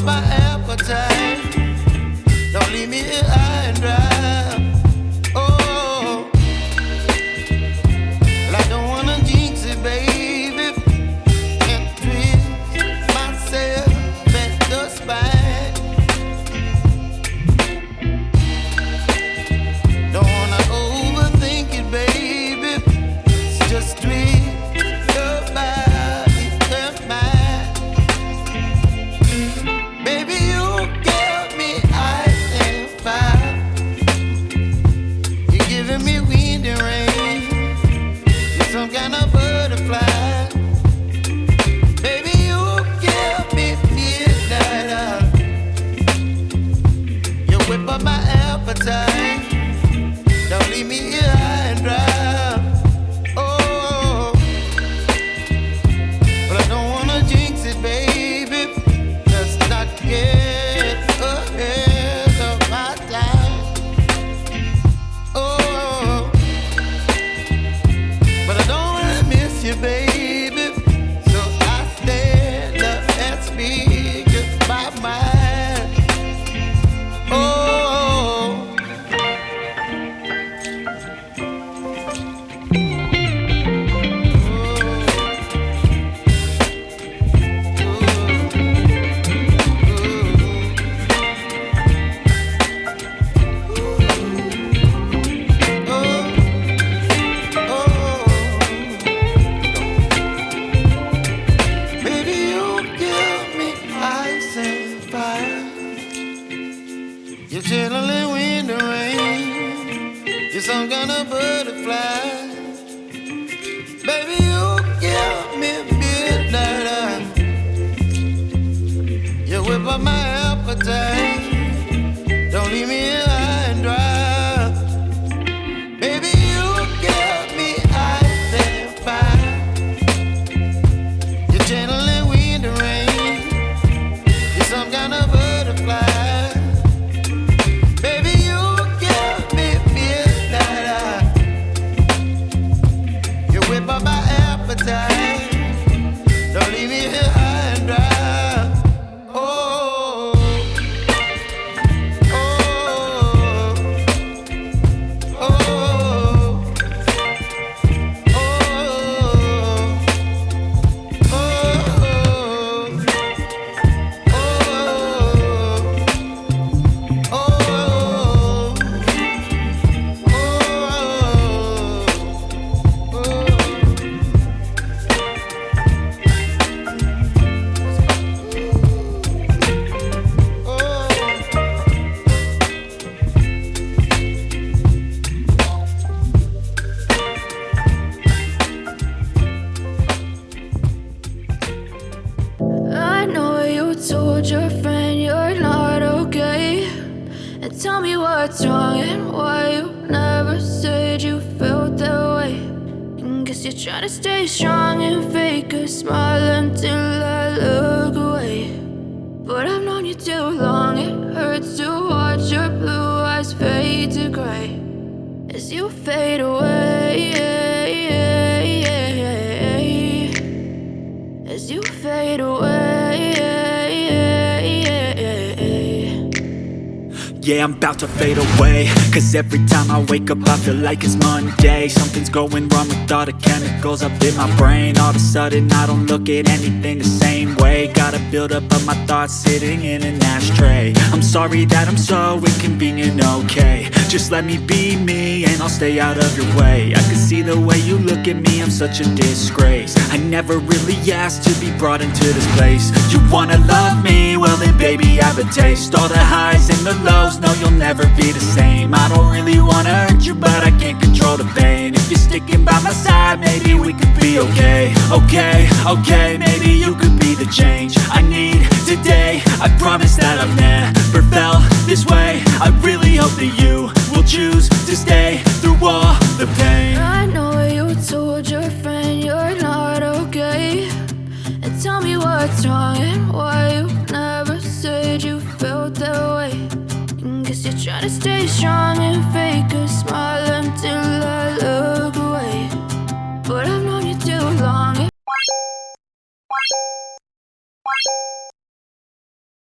up my appetite. Don't leave me here high and dry. Oh, well, I don't wanna jinx it, baby, and twist myself at the spine. Don't wanna overthink it, baby. It's just twist your body and mine. Baby, you give me ice and fire. You're giving me wind and rain. You're some kind of butterfly. Baby, you give me midnight. You whip up my appetite. Don't leave me here high and dry. Oh, but I don't wanna jinx it, baby. Let's not get ahead of my time. Oh, but I don't wanna miss you, baby. So I stand up and speak my mind. Oh. Baby, you give me ice and fire. You're channeling wind and rain. You're some kind of butterfly. Baby, you give me midnight. You whip up my appetite. Don't leave me here high and dry. Baby, you give me ice and fire. You're channeling wind and rain. You're some kind of butterfly. Baby, you give me midnight. You whip up my appetite. Don't leave me here high and dry. Oh, oh, oh, oh, I know you told your friend you're not okay. And tell me what's wrong and why you never said you felt that way. And guess you're trying to stay strong and fake a smile until I look away. But I've known you too long, it hurts to watch your blue eyes fade to gray as you fade away. As you fade away. Yeah, I'm about to fade away. Cause every time I wake up I feel like it's Monday. Something's going wrong with all the chemicals up in my brain. All of a sudden I don't look at anything the same way. Gotta build up of my thoughts sitting in an ashtray. I'm sorry that I'm so inconvenient, okay. Just let me be me and I'll stay out of your way. I can see the way you look at me, I'm such a disgrace. I never really asked to be brought into this place. You wanna love me? Well then baby have a taste. All the highs and the lows, no you'll never be the same. I don't really wanna hurt you but I can't control the pain. If you're sticking by my side maybe we could be okay. Okay, maybe you could be the change I need today. I promise that I've never felt this way. I really hope that you will choose to stay through all the pain. I know you told your friend you're not okay. And tell me what's wrong and why you never said you felt that way. And guess you're trying to stay strong and fake a smile until